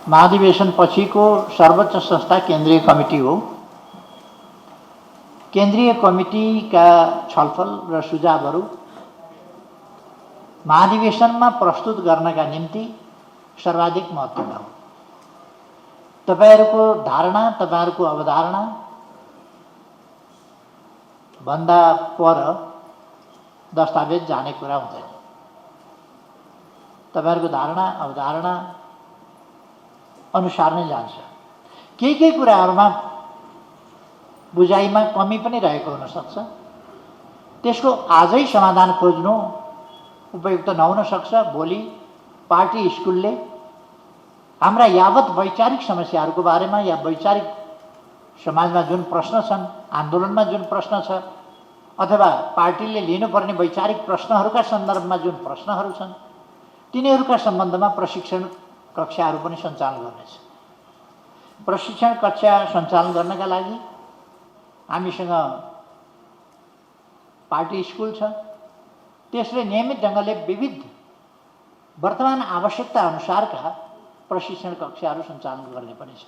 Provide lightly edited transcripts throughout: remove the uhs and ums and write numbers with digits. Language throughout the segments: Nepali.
महाधिवेशन पछिको सर्वोच्च संस्था केन्द्रीय कमिटी हो। केन्द्रीय कमिटीका छलफल र सुझावहरू महाधिवेशनमा प्रस्तुत गर्नका निम्ति सर्वाधिक महत्त्वपूर्ण हो। तपाईहरुको धारणा, तपाईहरुको अवधारणा भन्दा पर दस्तावेज जाने कुरा हुँदैन। तपाईहरुको धारणा, अवधारणा अनुसार नै जान्छ। केही कुराहरुमा बुझाइमा कमी पनि रहेको हुन सक्छ। त्यसको आजै समाधान खोज्नु उपयुक्त नहुन सक्छ। भोलि पार्टी स्कुलले हाम्रा यावत वैचारिक समस्याहरूको बारेमा या वैचारिक समाजमा जुन प्रश्न छन्, आन्दोलनमा जुन प्रश्न छ, अथवा पार्टीले लिनुपर्ने वैचारिक प्रश्नहरूका सन्दर्भमा जुन प्रश्नहरू छन्, तिनीहरूका सम्बन्धमा प्रशिक्षण कक्षाहरू पनि सञ्चालन गर्नेछ। प्रशिक्षण कक्षा सञ्चालन गर्नका लागि हामीसँग पार्टी स्कुल छ। त्यसले नियमित ढङ्गले विविध वर्तमान आवश्यकता अनुसारका प्रशिक्षण कक्षाहरू सञ्चालन गर्ने पनि छ।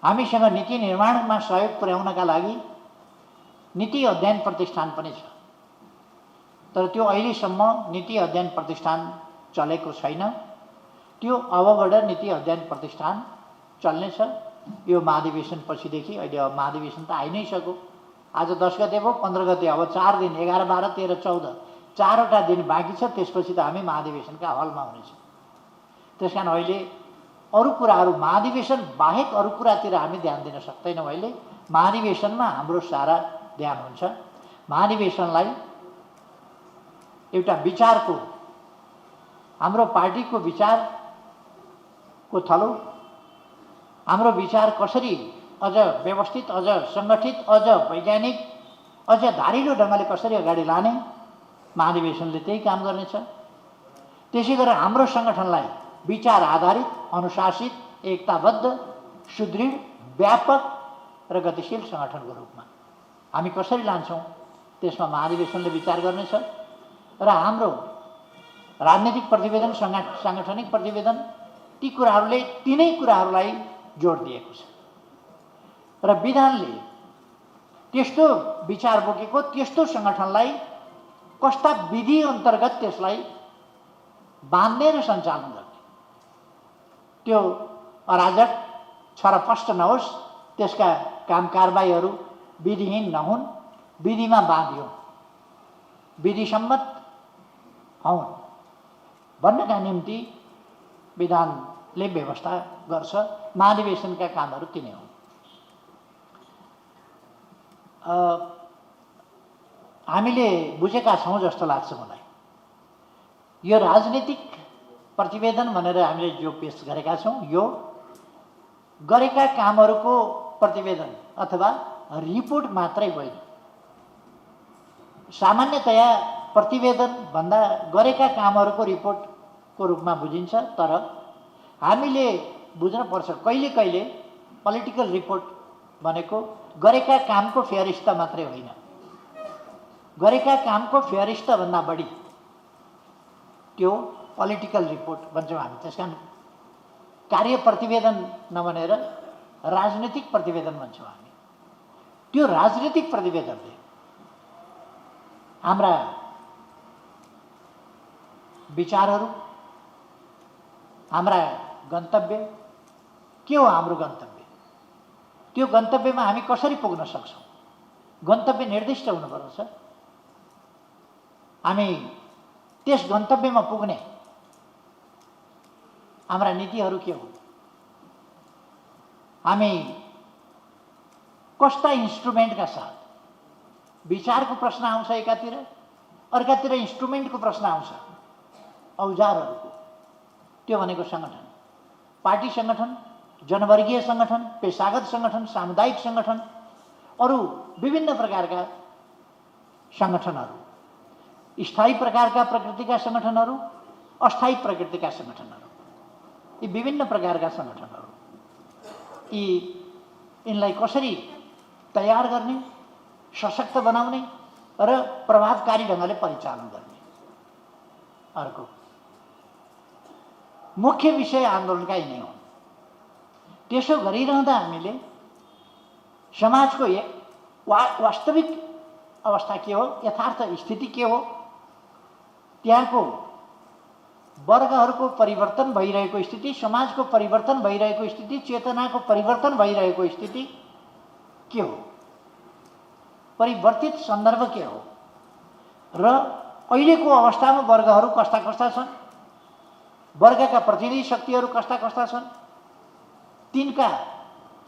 हामीसँग नीति निर्माणमा सहयोग पुर्याउनका लागि नीति अध्ययन प्रतिष्ठान पनि छ। तर त्यो अहिलेसम्म नीति अध्ययन प्रतिष्ठान चलेको छैन। त्यो अबबाट नीति अध्ययन प्रतिष्ठान चल्नेछ। यो महाधिवेशन पछिदेखि अहिले अब महाधिवेशन त आइ नै सक्यो। आज 10 गते भयो, 15 गते, अब 4 दिन, 11, 12, 13, 14 चारवटा दिन बाँकी छ। त्यसपछि त हामी महाधिवेशनका हलमा हुनेछौँ। त्यसकारण अहिले अरू कुराहरू, महाधिवेशन बाहेक अरू कुरातिर हामी ध्यान दिन सक्दैनौँ। अहिले महाधिवेशनमा हाम्रो सारा ध्यान हुन्छ। महाधिवेशनलाई एउटा विचारको, हाम्रो पार्टीको विचारको थलो, हाम्रो विचार कसरी अझ व्यवस्थित, अझ सङ्गठित, अझ वैज्ञानिक, अझ धारिलो ढङ्गले कसरी अगाडि लाने, महाधिवेशनले त्यही काम गर्नेछ। त्यसै गरेर हाम्रो सङ्गठनलाई विचार आधारित, अनुशासित, एकताबद्ध, सुदृढ, व्यापक र गतिशील सङ्गठनको रूपमा हामी कसरी लान्छौँ, त्यसमा महाधिवेशनले विचार गर्नेछ। र हाम्रो राजनीतिक प्रतिवेदन, साङ्गठनिक प्रतिवेदन, ती कुराहरूले तिनै कुराहरूलाई जोड दिएको छ। र विधानले त्यस्तो विचार बोकेको त्यस्तो सङ्गठनलाई कस्ता विधि अन्तर्गत त्यसलाई बाँध्ने र सञ्चालन गर्ने, त्यो अराजक छरपष्ट नहोस्, त्यसका काम कारबाहीहरू विधिहीन नहुन्, विधिमा बाँधियो, विधिसम्मत हौन् भन्नका निम्ति विधानले व्यवस्था गर्छ। महाधिवेशनका कामहरू तिनै हुन्। हामीले बुझेका छौँ जस्तो लाग्छ मलाई। यो राजनीतिक प्रतिवेदन भनेर हामीले जो पेश गरेका छौँ, यो गरेका कामहरूको प्रतिवेदन अथवा रिपोर्ट मात्रै होइन। सामान्यतया प्रतिवेदन भन्दा गरेका कामहरूको रिपोर्टको रूपमा बुझिन्छ। तर हामीले बुझ्न पर्छ, कहिले कहिले पोलिटिकल रिपोर्ट भनेको गरेका कामको फेरिस्त मात्रै होइन। गरेका कामको फेरिस्त भन्दा बढी त्यो पोलिटिकल रिपोर्ट भन्छौँ हामी। त्यसकारण कार्य प्रतिवेदन नभनेर राजनीतिक प्रतिवेदन भन्छौँ हामी। त्यो राजनीतिक प्रतिवेदनले हाम्रा विचारहरू, हाम्रा गन्तव्य के हो, हाम्रो गन्तव्य, त्यो गन्तव्यमा हामी कसरी पुग्न सक्छौँ, गन्तव्य निर्दिष्ट हुनुपर्छ। हामी त्यस गन्तव्यमा पुग्ने हाम्रा नीतिहरू के हुन्, हामी कस्ता इन्स्ट्रुमेन्टका साथ, विचारको प्रश्न आउँछ एकातिर, अर्कातिर इन्स्ट्रुमेन्टको प्रश्न आउँछ, औजारहरूको। त्यो भनेको सङ्गठन, पार्टी सङ्गठन, जनवर्गीय सङ्गठन, पेसागत सङ्गठन, सामुदायिक सङ्गठन, अरू विभिन्न प्रकारका सङ्गठनहरू, स्थायी प्रकारका प्रकृतिका सङ्गठनहरू, अस्थायी प्रकृतिका सङ्गठनहरू, यी विभिन्न प्रकारका सङ्गठनहरू, यिनलाई कसरी तयार गर्ने, सशक्त बनाउने र प्रभावकारी ढङ्गले परिचालन गर्ने। अर्को मुख्य विषय आन्दोलनका यिनै हुन्। त्यसो गरिरहँदा हामीले समाजको वास्तविक अवस्था के हो, यथार्थ स्थिति के हो, त्यहाँको वर्गहरूको परिवर्तन भइरहेको स्थिति, समाजको परिवर्तन भइरहेको स्थिति, चेतनाको परिवर्तन भइरहेको स्थिति के हो, परिवर्तित सन्दर्भ के हो र अहिलेको अवस्थामा वर्गहरू कस्ता कस्ता छन्, वर्गका प्रतिनिधि शक्तिहरू कस्ता कस्ता छन्, तिनका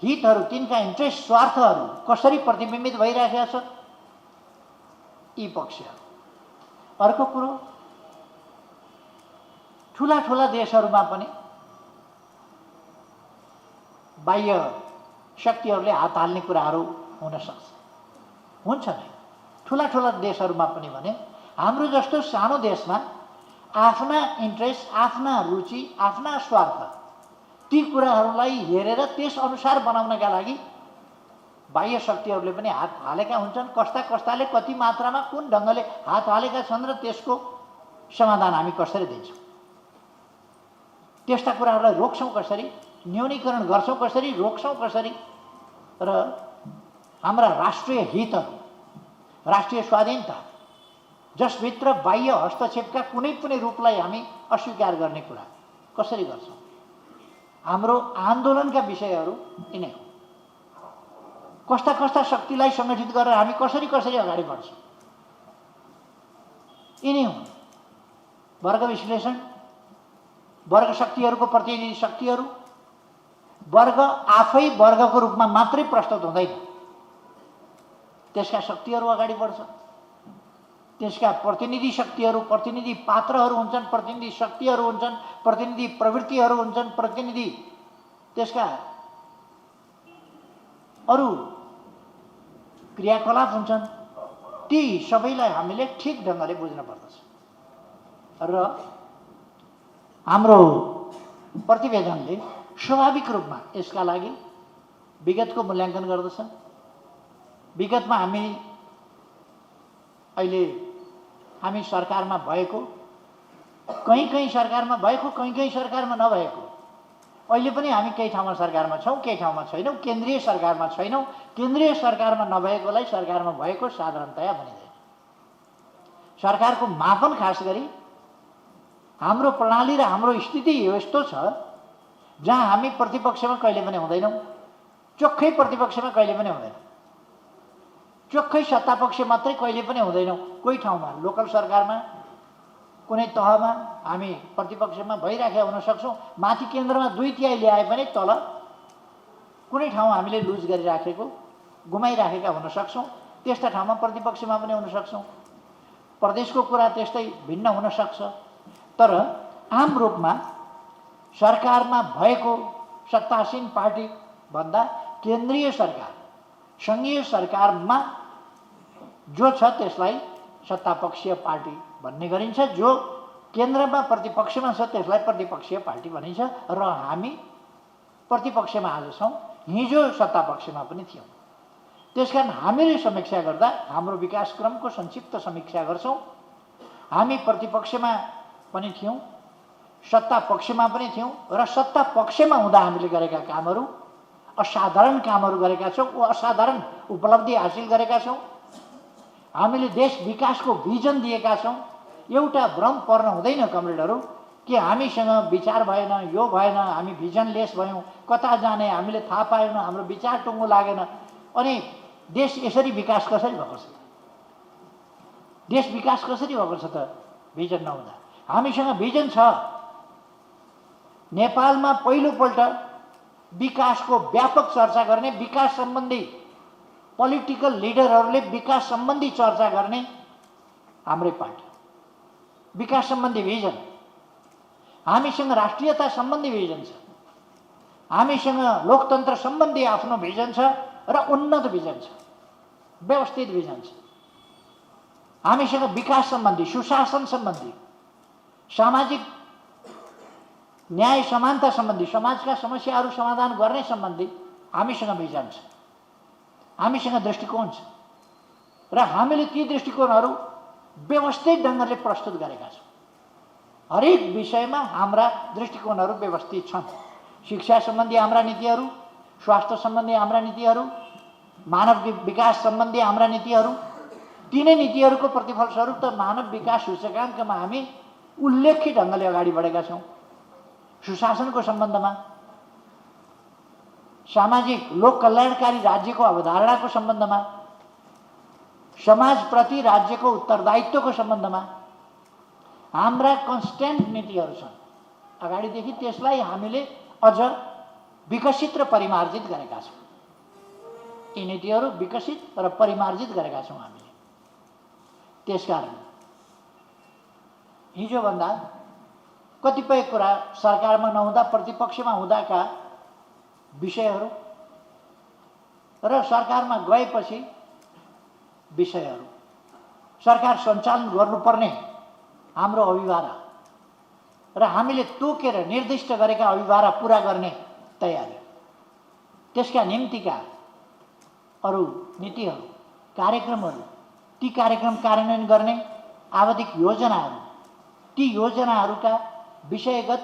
हितहरू, तिनका इन्ट्रेस्ट, स्वार्थहरू कसरी प्रतिबिम्बित भइरहेका छन्, यी पक्षहरू। अर्को कुरो, ठुला ठुला देशहरूमा पनि बाह्य शक्तिहरूले हात हाल्ने कुराहरू हुन सक्छ, हुन्छ नै। ठुला ठुला देशहरूमा पनि भने हाम्रो जस्तो सानो देशमा आफ्ना इन्ट्रेस्ट, आफ्ना रुचि, आफ्ना स्वार्थ, ती कुराहरूलाई हेरेर त्यस अनुसार बनाउनका लागि बाह्य शक्तिहरूले पनि हात हालेका हुन्छन्। कस्ता कस्ताले कति मात्रामा कुन ढङ्गले हात हालेका छन् र त्यसको समाधान हामी कसरी दिन्छौँ, त्यस्ता कुराहरूलाई रोक्छौँ कसरी, न्यूनीकरण गर्छौँ कसरी, रोक्छौँ कसरी, र हाम्रा राष्ट्रिय हितहरू, राष्ट्रिय स्वाधीनता, जसभित्र बाह्य हस्तक्षेपका कुनै पनि रूपलाई हामी अस्वीकार गर्ने कुरा कसरी गर्छौँ। हाम्रो आन्दोलनका विषयहरू यिनै हो। कस्ता कस्ता शक्तिलाई सङ्गठित गरेर हामी कसरी कसरी अगाडि बढ्छौँ, यिनै हुन्। वर्ग विश्लेषण, वर्ग शक्तिहरूको प्रतिनिधि शक्तिहरू, वर्ग आफै वर्गको रूपमा मात्रै प्रस्तुत हुँदैन, त्यसका शक्तिहरू अगाडि बढ्छन्, त्यसका प्रतिनिधि शक्तिहरू, प्रतिनिधि पात्रहरू हुन्छन्, प्रतिनिधि शक्तिहरू हुन्छन्, प्रतिनिधि प्रवृत्तिहरू हुन्छन्, प्रतिनिधि त्यसका अरू क्रियाकलाप हुन्छन्। ती सबैलाई हामीले ठिक ढङ्गले बुझ्न पर्दछ र हाम्रो प्रतिवेदनले स्वाभाविक रूपमा यसका लागि विगतको मूल्याङ्कन गर्दछ। विगतमा हामी सरकारमा भएको, कहीँ कहीँ सरकारमा भएको, कहीँ कहीँ सरकारमा नभएको, अहिले पनि हामी केही ठाउँमा सरकारमा छौँ, केही ठाउँमा छैनौँ, केन्द्रीय सरकारमा छैनौँ। केन्द्रीय सरकारमा नभएकोलाई सरकारमा भएको साधारणतया भनिँदैन। सरकारको मापन खास गरी हाम्रो प्रणाली र हाम्रो स्थिति यस्तो छ जहाँ हामी प्रतिपक्षमा कहिले पनि हुँदैनौँ, चोखै प्रतिपक्षमा कहिले पनि हुँदैनौँ, चोखै सत्तापक्ष मात्रै कहिले पनि हुँदैनौँ। कोही ठाउँमा लोकल सरकारमा कुनै तहमा हामी प्रतिपक्षमा भइराखेका हुन सक्छौँ, माथि केन्द्रमा 2/3 ल्याए पनि तल कुनै ठाउँ हामीले लुज गरिराखेको, गुमाइराखेका हुन सक्छौँ, त्यस्ता ठाउँमा प्रतिपक्षमा पनि हुन सक्छौँ। प्रदेशको कुरा त्यस्तै भिन्न हुन सक्छ। तर आम रूपमा सरकारमा भएको सत्तासीन पार्टी भन्दा केन्द्रीय सरकार, सङ्घीय सरकारमा जो छ त्यसलाई सत्तापक्षीय पार्टी भन्ने गरिन्छ, जो केन्द्रमा प्रतिपक्षमा छ त्यसलाई प्रतिपक्षीय पार्टी भनिन्छ। र हामी प्रतिपक्षमा आज छौँ, हिजो सत्तापक्षमा पनि थियौँ। त्यसकारण हामीले समीक्षा गर्दा हाम्रो विकासक्रमको संक्षिप्त समीक्षा गर्छौँ। हामी प्रतिपक्षमा पनि थियौँ, सत्ता पक्षमा पनि थियौँ र सत्ता पक्षमा हुँदा हामीले गरेका कामहरू, असाधारण कामहरू गरेका छौँ, असाधारण उपलब्धि हासिल गरेका छौँ। हामीले देश विकासको भिजन दिएका छौँ। एउटा भ्रम पर्न हुँदैन कमरेडहरू कि हामीसँग विचार भएन, यो भएन, हामी भिजनलेस भयौँ, कता जाने हामीले थाहा पाएन, हाम्रो विचार टुङ्गो लागेन, अनि देश यसरी विकास कसरी भएको छ, देश विकास कसरी भएको छ त भिजन नहुँदा। हामीसँग भिजन छ। नेपालमा पहिलोपल्ट विकासको व्यापक चर्चा गर्ने, विकास सम्बन्धी पोलिटिकल लिडरहरूले विकास सम्बन्धी चर्चा गर्ने हाम्रै पार्टी, विकास सम्बन्धी भिजन। हामीसँग राष्ट्रियता सम्बन्धी भिजन छ, हामीसँग लोकतन्त्र सम्बन्धी आफ्नो भिजन छ र उन्नत भिजन छ, व्यवस्थित भिजन छ। हामीसँग विकास सम्बन्धी, सुशासन सम्बन्धी, सामाजिक न्याय समानता सम्बन्धी, समाजका समस्याहरू समाधान गर्ने सम्बन्धी हामीसँग भिजन छ, हामीसँग दृष्टिकोण छ र हामीले ती दृष्टिकोणहरू व्यवस्थित ढङ्गले प्रस्तुत गरेका छौँ। हरेक विषयमा हाम्रा दृष्टिकोणहरू व्यवस्थित छन्। शिक्षा सम्बन्धी हाम्रा नीतिहरू, स्वास्थ्य सम्बन्धी हाम्रा नीतिहरू, मानव विकास सम्बन्धी हाम्रा नीतिहरू, तिनै नीतिहरूको प्रतिफलस्वरूप त मानव विकास सूचकाङ्कमा हामी उल्लेख्य ढङ्गले अगाडि बढेका छौँ। सुशासनको सम्बन्धमा, सामाजिक लोक कल्याणकारी राज्यको अवधारणाको सम्बन्धमा, समाजप्रति राज्यको उत्तरदायित्वको सम्बन्धमा हाम्रा कन्स्ट्यान्ट नीतिहरू छन्। अगाडिदेखि त्यसलाई हामीले अझ विकसित र परिमार्जित गरेका छौँ। यी नीतिहरू विकसित र परिमार्जित गरेका छौँ हामीले। त्यसकारण हिजोभन्दा कतिपय कुरा सरकारमा नहुँदा प्रतिपक्षमा हुँदाका विषयहरू र सरकारमा गएपछि विषयहरू, सरकार सञ्चालन गर्नुपर्ने हाम्रो अभिवारा र हामीले तोकेर निर्दिष्ट गरेका अभिवारा पुरा गर्ने तयारी, त्यसका निम्तिका अरू नीतिहरू, कार्यक्रमहरू, ती कार्यक्रम कार्यान्वयन गर्ने आवधिक योजनाहरू, ती योजनाहरूका विषयगत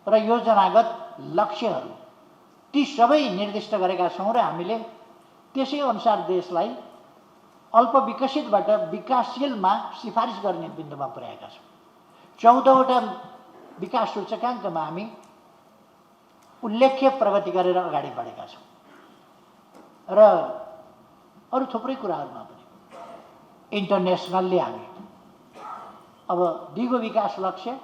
र योजनागत लक्ष्यहरू, ती सबै निर्दिष्ट गरेका छौँ र हामीले त्यसै अनुसार देशलाई अल्प विकसितबाट विकासशीलमा सिफारिस गर्ने बिन्दुमा पुर्याएका छौँ। 14वटा विकास सूचकाङ्कमा हामी उल्लेख्य प्रगति गरेर अगाडि बढेका छौँ र अरू थुप्रै कुराहरूमा पनि इन्टरनेसनलले हामी अब दिगो विकास लक्ष्य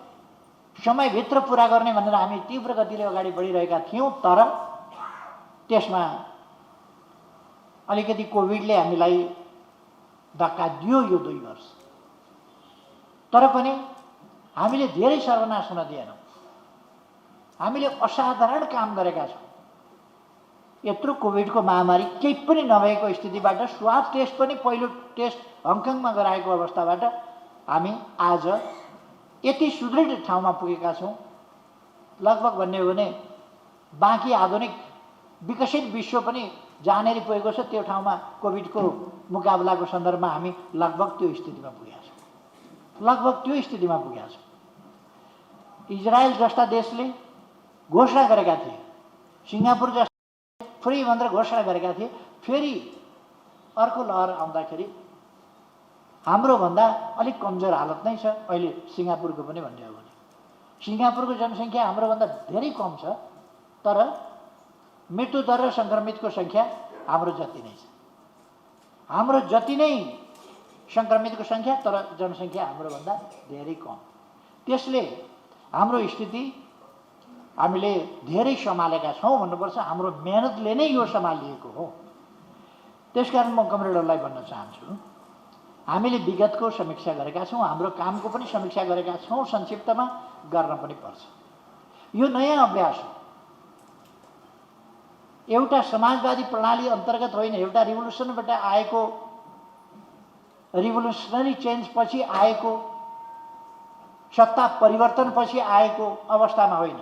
समयभित्र पुरा गर्ने भनेर हामी तीव्र गतिले अगाडि बढिरहेका थियौँ। तर त्यसमा अलिकति कोभिडले हामीलाई धक्का दियो यो 2 वर्ष। तर पनि हामीले धेरै सर्वनाश हुन दिएनौँ। हामीले असाधारण काम गरेका छौँ। यत्रो कोभिडको महामारी केही पनि नभएको स्थितिबाट स्वाब टेस्ट पनि पहिलो टेस्ट हङकङमा गराएको अवस्थाबाट हामी आज यति सुदृढ ठाउँमा पुगेका छौँ। लगभग भन्ने हो भने बाँकी आधुनिक विकसित विश्व पनि जहाँनेरि पुगेको छ त्यो ठाउँमा कोभिडको मुकाबलाको सन्दर्भमा हामी लगभग त्यो स्थितिमा पुगेका छौँ। लगभग त्यो स्थितिमा पुगेका छौँ। इजरायल जस्ता देशले घोषणा गरेका थिए, सिङ्गापुर जस्ता फ्री भनेर घोषणा गरेका थिए। फेरि अर्को लहर आउँदाखेरि हाम्रोभन्दा अलिक कमजोर हालत नै छ अहिले सिङ्गापुरको पनि भन्ने हो भने। सिङ्गापुरको जनसङ्ख्या हाम्रोभन्दा धेरै कम छ, तर मृत्युदर र सङ्क्रमितको सङ्ख्या हाम्रो जति नै छ। हाम्रो जति नै सङ्क्रमितको सङ्ख्या, तर जनसङ्ख्या हाम्रोभन्दा धेरै कम। त्यसले हाम्रो स्थिति हामीले धेरै सम्हालेका छौँ भन्नुपर्छ। हाम्रो मेहनतले नै यो सम्हालिएको हो। त्यसकारण म कमरेडहरूलाई भन्न चाहन्छु, हामीले विगतको समीक्षा गरेका छौँ, हाम्रो कामको पनि समीक्षा गरेका छौँ, संक्षिप्तमा गर्न पनि पर्छ। यो नयाँ अभ्यास हो। एउटा समाजवादी प्रणाली अन्तर्गत होइन, एउटा रिभोल्युसनबाट आएको, रिभोल्युसनरी चेन्ज पछि आएको, सत्ता परिवर्तनपछि आएको अवस्थामा होइन,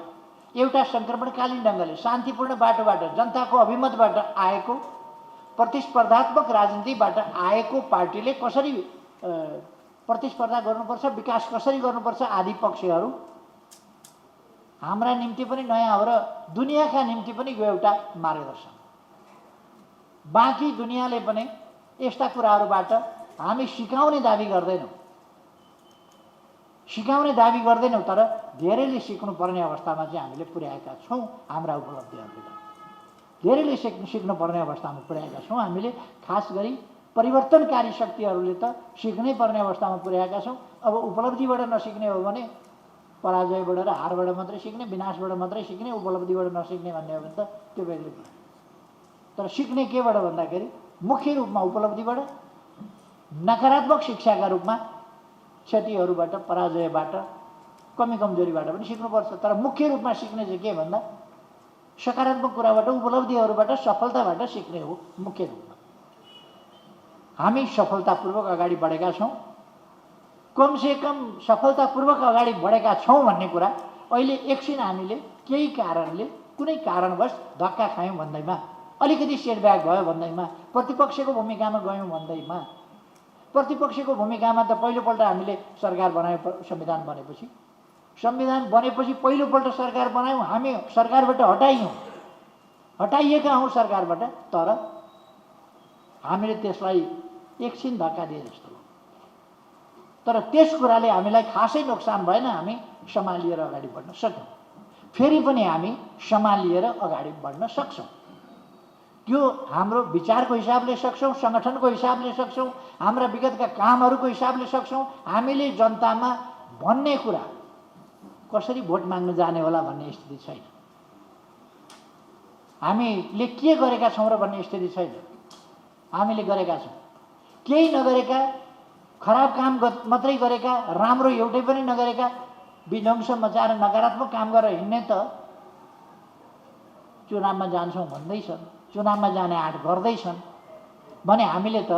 एउटा सङ्क्रमणकालीन ढङ्गले शान्तिपूर्ण बाटोबाट जनताको अभिमतबाट आएको, प्रतिस्पर्धात्मक राजनीतिबाट आएको पार्टीले कसरी प्रतिस्पर्धा गर्नुपर्छ, विकास कसरी गर्नुपर्छ आदि पक्षहरू हाम्रा निम्ति पनि नयाँ हो र दुनियाँका निम्ति पनि यो एउटा मार्गदर्शन। बाँकी दुनियाँले पनि यस्ता कुराहरूबाट हामी सिकाउने दाबी गर्दैनौँ, तर धेरैले सिक्नुपर्ने अवस्थामा चाहिँ हामीले पुर्याएका छौँ। हाम्रा उपलब्धिहरूले धेरैले सिक्नुपर्ने अवस्थामा पुर्याएका छौँ हामीले। खास गरी परिवर्तनकारी शक्तिहरूले त सिक्नै पर्ने अवस्थामा पुर्याएका छौँ। अब उपलब्धिबाट नसिक्ने हो भने पराजयबाट र हारबाट मात्रै सिक्ने, विनाशबाट मात्रै सिक्ने, उपलब्धिबाट नसिक्ने भन्ने हो भने त त्यो बेग्लै कुरा। तर सिक्ने केबाट भन्दाखेरि मुख्य रूपमा उपलब्धिबाट, नकारात्मक शिक्षाका रूपमा क्षतिहरूबाट, पराजयबाट, कमी कमजोरीबाट पनि सिक्नुपर्छ। तर मुख्य रूपमा सिक्ने चाहिँ के भन्दा सकारात्मक कुराबाट, उपलब्धिहरूबाट, सफलताबाट सिक्ने हो मुख्य रूपमा। हामी सफलतापूर्वक अगाडि बढेका छौँ। कमसेकम सफलतापूर्वक अगाडि बढेका छौँ भन्ने कुरा अहिले एकछिन हामीले केही कारणले, कुनै कारणवश धक्का खायौँ भन्दैमा, अलिकति सेटब्याक भयो भन्दैमा, प्रतिपक्षको भूमिकामा गयौँ भन्दैमा, प्रतिपक्षको भूमिकामा त पहिलोपल्ट हामीले सरकार बनायौँ। संविधान बनेपछि पहिलोपल्ट सरकार बनायौँ, हामी सरकारबाट हटाइयौँ। हटाइएका हौँ सरकारबाट, तर हामीले त्यसलाई एकछिन धक्का दिए जस्तो हो। तर त्यस कुराले हामीलाई खासै नोक्सान भएन, हामी सम्हालिएर अगाडि बढ्न सक्यौँ। फेरि पनि हामी सम्हालिएर अगाडि बढ्न सक्छौँ। त्यो हाम्रो विचारको हिसाबले सक्छौँ, सङ्गठनको हिसाबले सक्छौँ, हाम्रा विगतका कामहरूको हिसाबले सक्छौँ। हामीले जनतामा भन्ने कुरा कसरी भोट माग्न जाने होला भन्ने स्थिति छैन, हामीले के गरेका छौँ र भन्ने स्थिति छैन। हामीले गरेका छौँ, केही नगरेका, खराब काम मात्रै गरेका, राम्रो एउटै पनि नगरेका, विध्वंस मचाएर नकारात्मक काम गरेर हिँड्ने त चुनावमा जान्छौँ भन्दैछन्, चुनावमा जाने आँट गर्दैछन् भने हामीले त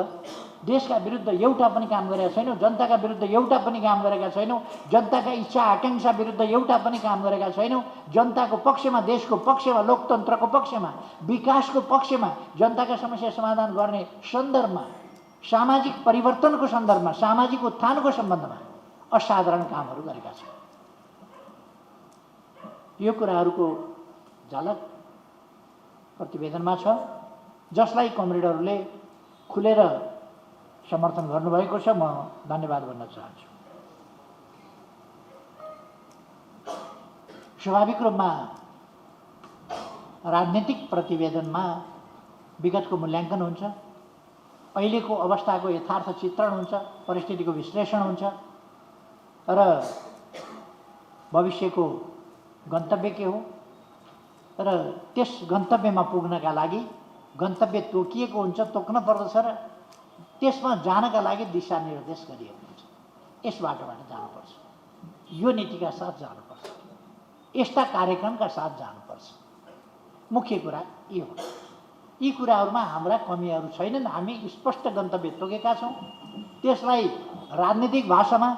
देशका विरुद्ध एउटा पनि काम गरेका छैनौँ, जनताका विरुद्ध एउटा पनि काम गरेका छैनौँ, जनताका इच्छा आकाङ्क्षा विरुद्ध एउटा पनि काम गरेका छैनौँ। जनताको पक्षमा, देशको पक्षमा, लोकतन्त्रको पक्षमा, विकासको पक्षमा, जनताका समस्या समाधान गर्ने सन्दर्भमा, सामाजिक परिवर्तनको सन्दर्भमा, सामाजिक उत्थानको सम्बन्धमा असाधारण कामहरू गरेका छौँ। यो कुराहरूको झलक प्रतिवेदनमा छ, जसलाई कमरेडहरूले खुलेर समर्थन गर्नुभएको छ। म धन्यवाद भन्न चाहन्छु। स्वाभाविक रूपमा राजनीतिक प्रतिवेदनमा विगतको मूल्याङ्कन हुन्छ, अहिलेको अवस्थाको यथार्थ चित्रण हुन्छ, परिस्थितिको विश्लेषण हुन्छ र भविष्यको गन्तव्य के हो र त्यस गन्तव्यमा पुग्नका लागि गन्तव्य तोकिएको हुन्छ, तोक्न पर्दछ र त्यसमा जानका लागि दिशानिर्देश गरिएको हुन्छ। यस बाटोबाट जानुपर्छ, यो नीतिका साथ जानुपर्छ, यस्ता कार्यक्रमका साथ जानुपर्छ। मुख्य कुरा यो हो। यी कुराहरूमा हाम्रा कमीहरू छैनन्, हामी स्पष्ट गन्तव्य तोकेका छौँ। त्यसलाई राजनीतिक भाषामा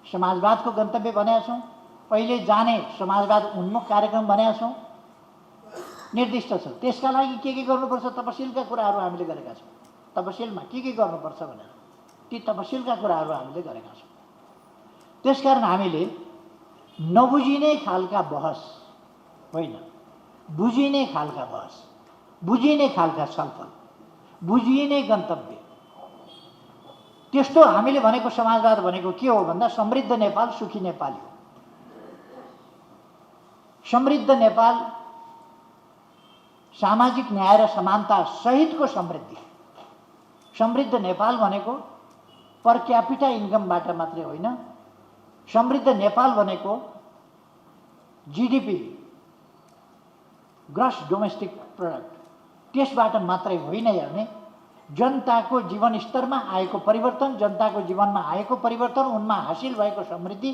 समाजवादको गन्तव्य भनेका छौँ, पहिले जाने समाजवाद उन्मुख कार्यक्रम भनेका छौँ। निर्दिष्ट छ, त्यसका लागि के गर्नुपर्छ, तपसिलका कुराहरू हामीले गरेका छौँ। तपसिलमा के गर्नुपर्छ भनेर ती तपसिलका कुराहरू हामीले गरेका छौँ। त्यसकारण हामीले नबुझिने खालका बहस होइन, बुझिने खालका बहस, बुझिने खालका छलफल, बुझिने गन्तव्य, त्यस्तो हामीले भनेको समाजवाद भनेको के हो भन्दा समृद्ध नेपाल, सुखी नेपाल हो। समृद्ध नेपाल, सामाजिक न्याय र समानता सहितको समृद्धि। समृद्ध नेपाल भनेको पर क्यापिटा इन्कमबाट मात्रै होइन, समृद्ध नेपाल भनेको जीडीपी, ग्रस डोमेस्टिक प्रोडक्ट, त्यसबाट मात्रै होइन हेर्ने, जनताको जीवनस्तरमा आएको परिवर्तन, जनताको जीवनमा आएको परिवर्तन, उनमा हासिल भएको समृद्धि,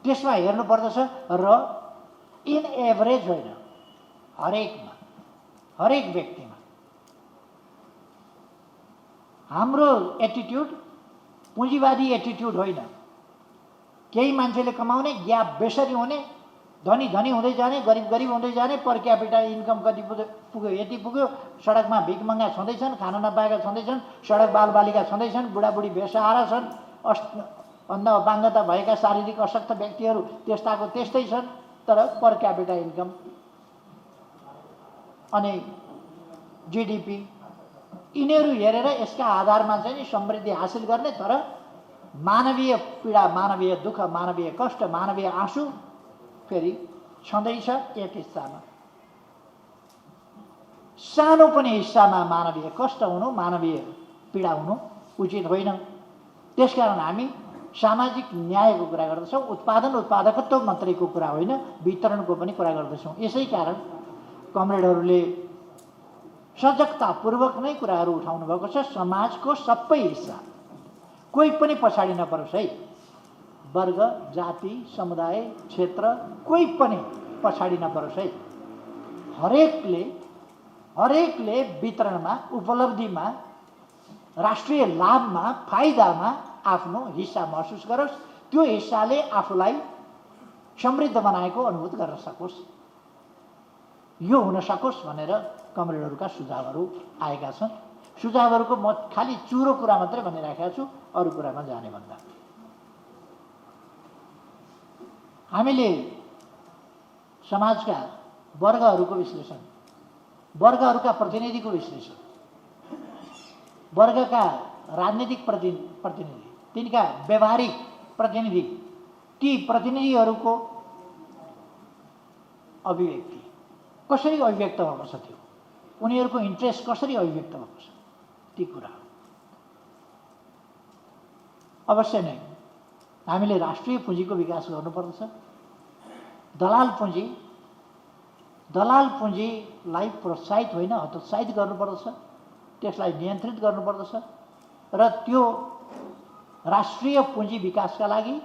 त्यसमा हेर्नुपर्दछ र इन एभरेज होइन, हरेकमा, हरेक व्यक्तिमा। हाम्रो एटिट्युड पुँजीवादी एटिट्युड होइन। केही मान्छेले कमाउने, ग्याप बेसरी हुने, धनी धनी हुँदै जाने, गरिब गरिब हुँदै जाने, पर क्यापिटा इन्कम कति पुग्यो यति पुग्यो, सडकमा भिखमङ्गा छँदैछन्, खाना नपाएका छँदैछन्, सडक बालबालिका छँदैछन्, बुढाबुढी बेसहारा छन्, अन्ध अपाङ्गता भएका शारीरिक अशक्त व्यक्तिहरू त्यस्ताको त्यस्तै छन्। तर पर क्यापिटा इन्कम अनि जीडीपी यिनीहरू हेरेर यसका आधारमा चाहिँ नि समृद्धि हासिल गर्ने, तर मानवीय पीडा, मानवीय दुःख, मानवीय कष्ट, मानवीय आँसु फेरि छँदैछ एक हिस्सामा। सानो पनि हिस्सामा मानवीय कष्ट हुनु, मानवीय पीडा हुनु उचित होइन। त्यसकारण हामी सामाजिक न्यायको कुरा गर्दछौँ, उत्पादन उत्पादकत्व मात्रैको कुरा होइन, वितरणको पनि कुरा गर्दछौँ। यसै कारण कमरेडहरूले सजगतापूर्वक नै कुराहरू उठाउनु भएको छ। समाजको सबै हिस्सा, कोही पनि पछाडि नपरोस् है, वर्ग, जाति, समुदाय, क्षेत्र, कोही पनि पछाडि नपरोस् है। हरेकले वितरणमा, उपलब्धिमा, राष्ट्रिय लाभमा, फाइदामा आफ्नो हिस्सा महसुस गरोस्, त्यो हिस्साले आफूलाई समृद्ध बनाएको अनुभूत गर्न सकोस्, यो हुन सकोस् भनेर कमरेडहरूका सुझावहरू आएका छन्। सुझावहरूको म खालि चुरो कुरा मात्रै भनिराखेको छु, अरू कुरामा जाने भन्दा। हामीले समाजका वर्गहरूको विश्लेषण वर्गहरूका प्रतिनिधिको विश्लेषण, वर्गका राजनीतिक प्रतिनिधि, तिनका व्यवहारिक प्रतिनिधि, ती प्रतिनिधिहरूको अभिव्यक्ति कसरी अभिव्यक्त भएको छ, त्यो उनीहरूको इन्ट्रेस्ट कसरी अभिव्यक्त भएको छ, ती कुरा अवश्य नै हामीले राष्ट्रिय पुँजीको विकास गर्नुपर्दछ। दलाल पुँजीलाई प्रोत्साहित होइन हतोत्साहित गर्नुपर्दछ, त्यसलाई नियन्त्रित गर्नुपर्दछ र त्यो राष्ट्रिय पुँजी विकासका लागि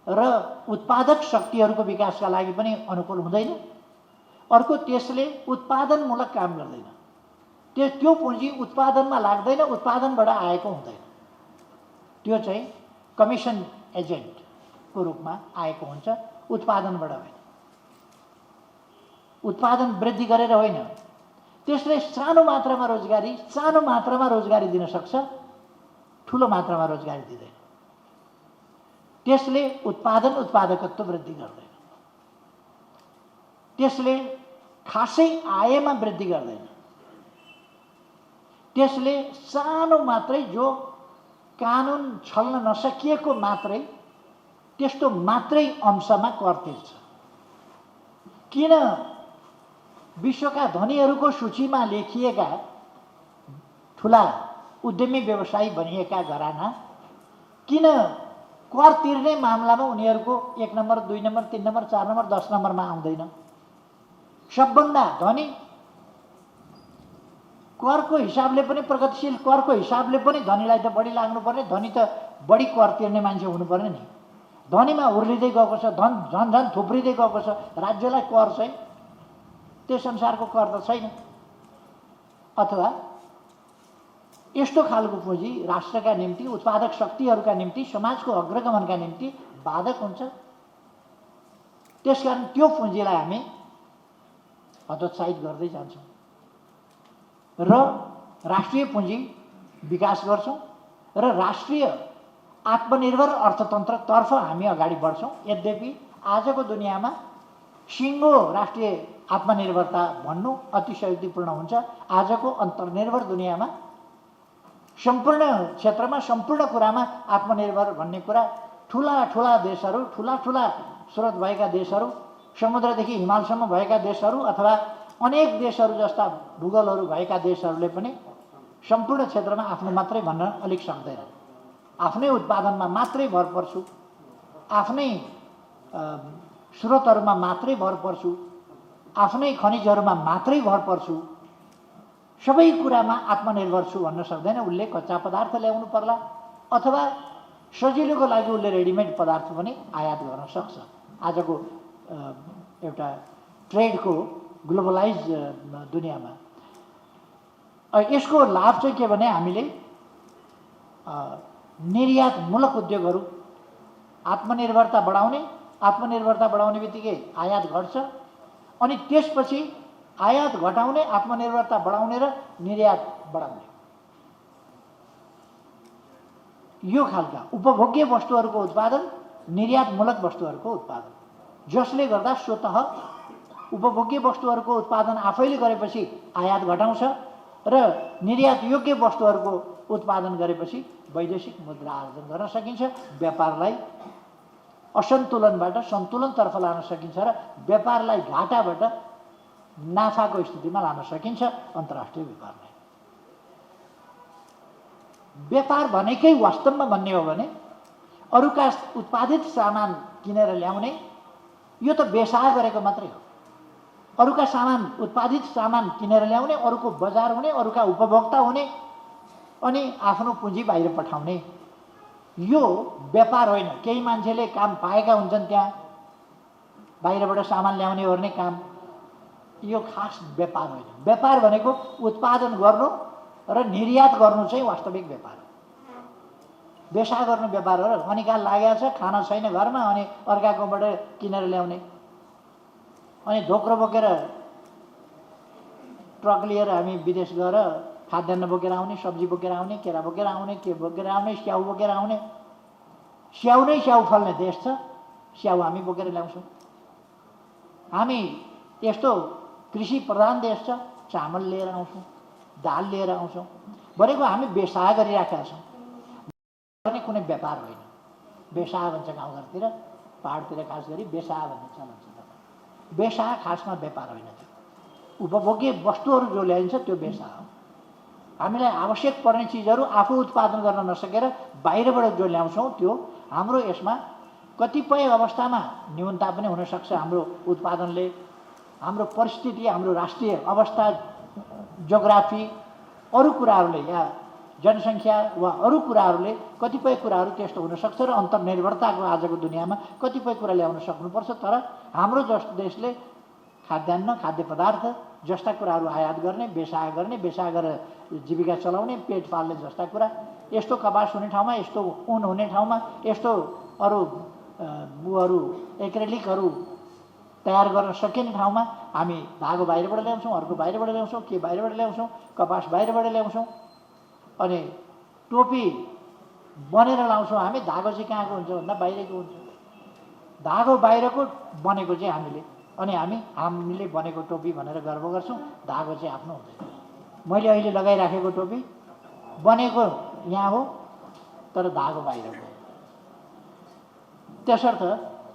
र उत्पादक शक्तिहरूको विकासका लागि पनि अनुकूल हुँदैन। अर्को, त्यसले उत्पादनमूलक काम गर्दैन, त्यो पुँजी उत्पादनमा लाग्दैन, उत्पादनबाट आएको हुँदैन, त्यो चाहिँ कमिसन एजेन्टको रूपमा आएको हुन्छ, उत्पादनबाट होइन, उत्पादन वृद्धि गरेर होइन। त्यसले सानो मात्रामा रोजगारी दिन सक्छ, ठुलो मात्रामा रोजगारी दिँदैन। त्यसले उत्पादकत्व वृद्धि गर्दैन, त्यसले खासै आयमा वृद्धि गर्दैन, त्यसले सानो मात्रै जो कानुन छल्न नसकिएको मात्रै त्यस्तो मात्रै अंशमा कर तिर्छ। किन विश्वका धनीहरूको सूचीमा लेखिएका ठुला उद्यमी व्यवसायी बनिएका घराना किन कर तिर्ने मामलामा उनीहरूको 1 नम्बर 2 नम्बर 3 नम्बर 4 नम्बर 10 नम्बरमा आउँदैन? सबभन्दा धनी करको हिसाबले पनि प्रगतिशील करको हिसाबले पनि धनीलाई त बढी लाग्नुपर्ने, धनी त बढी कर तिर्ने मान्छे हुनुपर्ने नि। धनीमा उर्लिँदै गएको छ, झन् थुप्रिँदै गएको छ, राज्यलाई कर चाहिँ त्यस अनुसारको कर त छैन। अथवा यस्तो खालको पुँजी राष्ट्रका निम्ति, उत्पादक शक्तिहरूका निम्ति, समाजको अग्रगमनका निम्ति बाधक हुन्छ। त्यसकारण त्यो पुँजीलाई हामी हतोत्साहित गर्दै जान्छौँ र राष्ट्रिय पुँजी विकास गर्छौँ र राष्ट्रिय आत्मनिर्भर अर्थतन्त्रतर्फ हामी अगाडि बढ्छौँ। यद्यपि आजको दुनियाँमा सिङ्गो राष्ट्रिय आत्मनिर्भरता भन्नु अतिशयोक्तिपूर्ण हुन्छ। आजको अन्तर्निर्भर दुनियाँमा सम्पूर्ण क्षेत्रमा, सम्पूर्ण कुरामा आत्मनिर्भर भन्ने कुरा ठुला देशहरू, ठुला स्रोत भएका देशहरू, समुद्रदेखि हिमालसम्म भएका देशहरू अथवा अनेक देशहरू जस्ता भूगोलहरू भएका देशहरूले पनि सम्पूर्ण क्षेत्रमा आफ्नो मात्रै भन्न अलिक सक्दैन। आफ्नै उत्पादनमा मात्रै भर पर्छु, आफ्नै स्रोतहरूमा मात्रै भर पर्छु, आफ्नै खनिजहरूमा मात्रै भर पर्छु, सबै कुरामा आत्मनिर्भर छु भन्न सक्दैन। उसले कच्चा पदार्थ ल्याउनु पर्ला अथवा सजिलोको लागि उसले रेडिमेड पदार्थ पनि आयात गर्न सक्छ। आजको एउटा ट्रेडको ग्लोबलाइज दुनियाँमा यसको लाभ चाहिँ के भने हामीले निर्यातमूलक उद्योगहरू आत्मनिर्भरता बढाउने बित्तिकै आयात घट्छ, अनि त्यसपछि आयात घटाउने, आत्मनिर्भरता बढाउने र निर्यात बढाउने, यो खालका उपभोग्य वस्तुहरूको उत्पादन, निर्यातमूलक वस्तुहरूको उत्पादन, जसले गर्दा स्वतः उपभोग्य वस्तुहरूको उत्पादन आफैले गरेपछि आयात घटाउँछ र निर्यात योग्य वस्तुहरूको उत्पादन गरेपछि वैदेशिक मुद्रा आर्जन गर्न सकिन्छ। व्यापारलाई असन्तुलनबाट सन्तुलनतर्फ लान सकिन्छ र व्यापारलाई घाटाबाट नाफाको स्थितिमा लान सकिन्छ अन्तर्राष्ट्रिय व्यापारलाई। व्यापार भनेकै वास्तवमा भन्ने हो भने अरूका उत्पादित सामान किनेर ल्याउने, यो त बेसार गरेको मात्रै हो। अरूका उत्पादित सामान किनेर ल्याउने, अरूको बजार हुने, अरूका उपभोक्ता हुने अनि आफ्नो पुँजी बाहिर पठाउने, यो व्यापार होइन। केही मान्छेले काम पाएका हुन्छन् त्यहाँ बाहिरबाट सामान ल्याउने ओर्ने काम, यो खास व्यापार होइन। व्यापार भनेको उत्पादन गर्नु र निर्यात गर्नु चाहिँ वास्तविक व्यापार हो। बेसा गर्नु व्यापार हो। अनिकाल लागेको छ, खाना छैन घरमा, अनि अर्काकोबाट किनेर ल्याउने, अनि धोक्रो बोकेर ट्रक लिएर हामी विदेश गएर खाद्यान्न बोकेर आउने, सब्जी बोकेर आउने, केरा बोकेर आउने, के बोकेर आउने, स्याउ बोकेर आउने। स्याउ नै स्याउ फल्ने देश छ, स्याउ हामी बोकेर ल्याउँछौँ। हामी यस्तो कृषि प्रधान देश छ, चामल लिएर आउँछौँ, दाल लिएर आउँछौँ। भनेको हामी बेसाह गरिराखेका छौँ, गर्ने कुनै व्यापार होइन। बेसाह भन्छ गाउँघरतिर, पहाडतिर खास गरी बेसाह भन्ने चलन छ। बेसाह खासमा व्यापार होइन, त्यो उपभोग्य वस्तुहरू जो ल्याइन्छ त्यो बेसाह हो। हामीलाई आवश्यक पर्ने चिजहरू आफू उत्पादन गर्न नसकेर बाहिरबाट जो ल्याउँछौँ त्यो हाम्रो यसमा कतिपय अवस्थामा न्यूनता पनि हुनसक्छ। हाम्रो उत्पादनले, हाम्रो परिस्थिति, हाम्रो राष्ट्रिय अवस्था, जोग्राफी, अरू कुराहरूले या जनसङ्ख्या वा अरू कुराहरूले कतिपय कुराहरू त्यस्तो हुनसक्छ र अन्तर्निर्भरताको आजको दुनियाँमा कतिपय कुरा ल्याउन सक्नुपर्छ। तर हाम्रो जस्तो देशले खाद्यान्न, खाद्य पदार्थ जस्ता कुराहरू आयात गर्ने, बेसाह गरेर जीविका चलाउने, पेट पाल्ने जस्ता कुरा, यस्तो कपास हुने ठाउँमा, यस्तो ऊन हुने ठाउँमा, यस्तो अरू एक्रेलिकहरू तयार गर्न सकिने ठाउँमा हामी धागो बाहिरबाट ल्याउँछौँ, अर्को बाहिरबाट ल्याउँछौँ, के बाहिरबाट ल्याउँछौँ, कपास बाहिरबाट ल्याउँछौँ। अनि टोपी बनेर लाउँछौँ हामी, धागो चाहिँ कहाँको हुन्छ भन्दा बाहिरको हुन्छ। धागो बाहिरको बनेको चाहिँ हामीले, अनि हामीले बनेको टोपी भनेर गर्व गर्छौँ, धागो चाहिँ आफ्नो हुँदैन। मैले अहिले लगाइराखेको टोपी बनेको यहाँ हो तर धागो बाहिरको। त्यसर्थ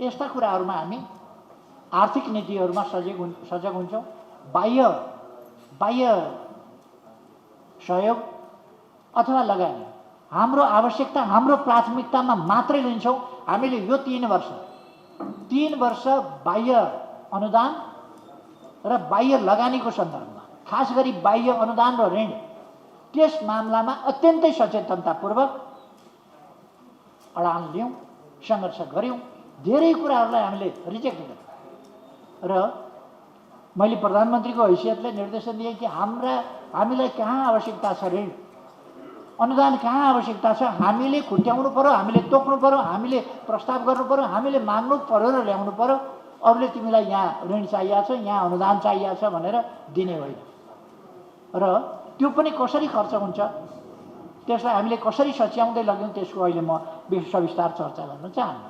यस्ता कुराहरूमा हामी आर्थिक नीतिहरूमा सजग हुन्छौँ। बाह्य सहयोग अथवा लगानी हाम्रो आवश्यकता, हाम्रो प्राथमिकतामा मात्रै लिन्छौँ। हामीले यो 3 वर्ष बाह्य अनुदान र बाह्य लगानीको सन्दर्भमा, खास गरी बाह्य अनुदान र ऋण, त्यस मामलामा अत्यन्तै सचेतनतापूर्वक अडान लियौँ, सङ्घर्ष गऱ्यौँ। धेरै कुराहरूलाई हामीले रिजेक्ट गर्यौँ र मैले प्रधानमन्त्रीको हैसियतले निर्देशन दिएँ कि हामीलाई कहाँ आवश्यकता छ ऋण अनुदान, कहाँ आवश्यकता छ हामीले खुट्याउनु पर्यो, हामीले तोक्नु पर्यो, हामीले प्रस्ताव गर्नु पर्यो, हामीले माग्नु पर्यो र ल्याउनु पर्यो। अरूले तिमीलाई यहाँ ऋण चाहिएको छ, यहाँ अनुदान चाहिएको छ भनेर दिने होइन। र त्यो पनि कसरी खर्च हुन्छ, त्यसलाई हामीले कसरी सच्याउँदै लग्यौँ, त्यसको अहिले म सविस्तार चर्चा गर्न चाहन्न।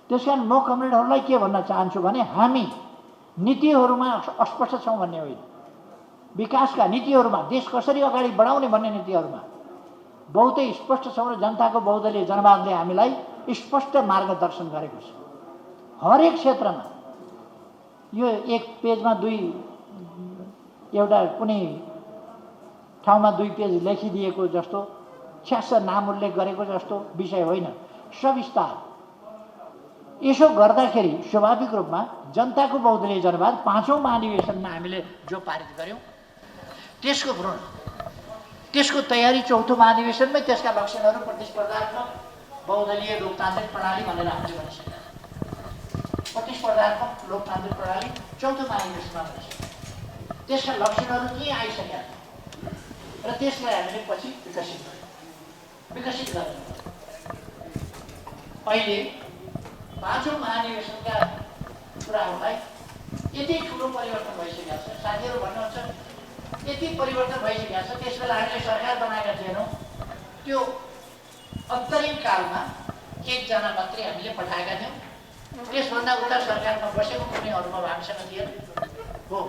त्यसकारण म कमरेडहरूलाई के भन्न चाहन्छु भने हामी नीतिहरूमा अस्पष्ट छौँ भन्ने होइन, विकासका नीतिहरूमा, देश कसरी अगाडि बढाउने भन्ने नीतिहरूमा बहुतै स्पष्ट छौँ र जनताको बहुदलीय जनवादले हामीलाई स्पष्ट मार्गदर्शन गरेको छ। हरेक क्षेत्रमा यो एक पेजमा एउटा कुनै ठाउँमा 2 पेज लेखिदिएको जस्तो, छ्यास नाम उल्लेख गरेको जस्तो विषय होइन, सविस्तार। यसो गर्दाखेरि स्वाभाविक रूपमा जनताको बहुदलीय जनवाद 5औं महाधिवेशनमा हामीले जो पारित गऱ्यौँ त्यसको भ्रूण, त्यसको तयारी 4थो महाधिवेशनमै त्यसका लक्षणहरू प्रतिस्पर्धात्मक बहुदलीय लोकतान्त्रिक प्रणाली भनेर हामीले भनिसकेका छौँ। प्रतिस्पर्धात्मक लोकतान्त्रिक प्रणाली 4थो महाधिवेशनमा भनिसक्यौँ। त्यसका लक्षणहरू के आइसकेका छन् र त्यसलाई हामीले पछि विकसित गर्यौँ। अहिले 5औं महाधिवेशनका कुराहरूलाई यति ठुलो परिवर्तन भइसकेको छ, साथीहरू भन्नुहुन्छ यति परिवर्तन भइसकेको छ। त्यसबेला हामीले सरकार बनाएका थिएनौँ, त्यो अन्तरिम कालमा 1 जना मात्रै हामीले पठाएका थियौँ। त्यसभन्दा उता सरकारमा बसेको कुनै अनुभव हामीसँग थिएन हो।